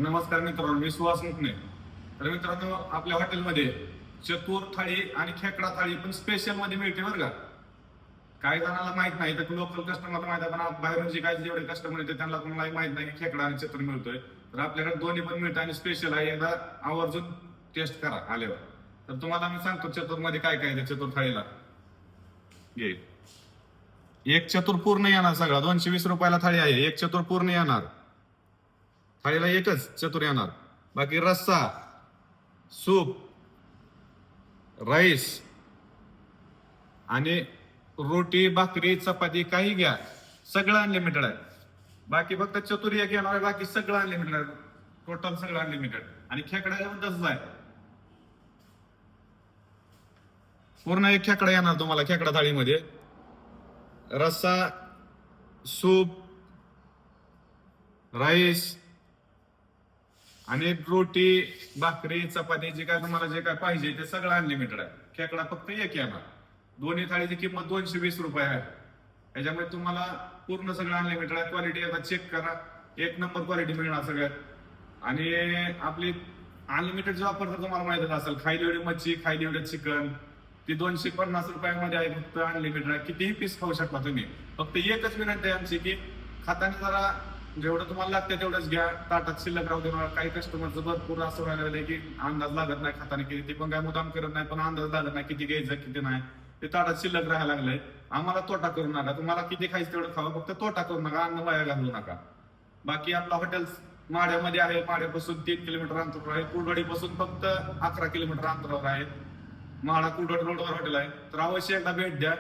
नमस्कार मित्रांनो, मी सुहास मुकणे. तर मित्रांनो, आपल्या हॉटेलमध्ये चतुर थाळी आणि खेकडा थाळी पण स्पेशल मध्ये मिळते बरं का. काही जणांना माहित नाही, तर लोकल कस्टमर माहित आहे, पण बाहेरून जे काही जेवढे कस्टमर येते त्यांना कोणालाही माहित नाही की खेकडा आणि चतुर मिळतोय. तर आपल्याकडे दोन्ही पण मिळतं आणि स्पेशल आहे. एकदा आवर्जून टेस्ट करा आल्यावर. तर तुम्हाला मी सांगतो चतुर मध्ये काय काय आहे चतुर थाळीला. घे, एक चतुर पूर्ण येणार सगळा. 220 रुपयाला थाळी आहे. एक चतुर पूर्ण येणार. थाळीला एकच चतुर येणार. बाकी रस्सा, सूप, राईस आणि रोटी, भाकरी, चपाती काही घ्या, सगळं अनलिमिटेड आहे. बाकी फक्त चतुर एक येणार आहे, बाकी सगळं अनलिमिटेड आहे. टोटल सगळं अनलिमिटेड. आणि खेकड्याला पण तसंच आहे. पूर्ण एक खेकडा येणार तुम्हाला खेकडा थाळीमध्ये. रस्सा, सूप, राईस आणि रोटी, भाकरी, चपाती जे काय तुम्हाला जे काय पाहिजे ते सगळं अनलिमिटेड आहे. खेकडा फक्त एक येणार. दोन्ही थाळीची किंमत 220 रुपये आहे. त्याच्यामुळे तुम्हाला पूर्ण सगळं अनलिमिटेड आहे. क्वालिटी आता चेक करा, एक नंबर क्वालिटी मिळणार सगळ्यात. आणि आपली अनलिमिटेड जो ऑफर तर तुम्हाला माहितच असेल, खायली एवढी मच्छी, खायली एवढे चिकन, ती 250 रुपयामध्ये आहे. फक्त अनलिमिटेड आहे. कितीही पीस खाऊ शकता तुम्ही. फक्त एकच विनंती आहे आमची की खाताना जरा जेवढं तुम्हाला लागतं तेवढंच घ्या. ताटात शिल्लक राहू दे. काही कस्टमरचं भरपूर असं व्हायला लागलं की अंदाज लागत नाही खाताना किती. ते पण काय मुद्दाम करत नाही, पण अंदाज लागत नाही किती घ्यायचं किती नाही. ते ताटात शिल्लक राहायला लागलंय. आम्हाला तोटा करू नका. तुम्हाला किती खायचं तेवढं खावा, फक्त तोटा करू नका, अन्न वाया घालू नका. बाकी आपलं हॉटेल माढ्यामध्ये आहे. माढ्यापासून 3 किलोमीटर अंतरावर आहे. कुर्डवाडीपासून फक्त 11 किलोमीटर अंतरावर आहे. माढा कुर्डवाडी रोडवर हॉटेल आहे. तर अवश्य एकदा भेट द्या.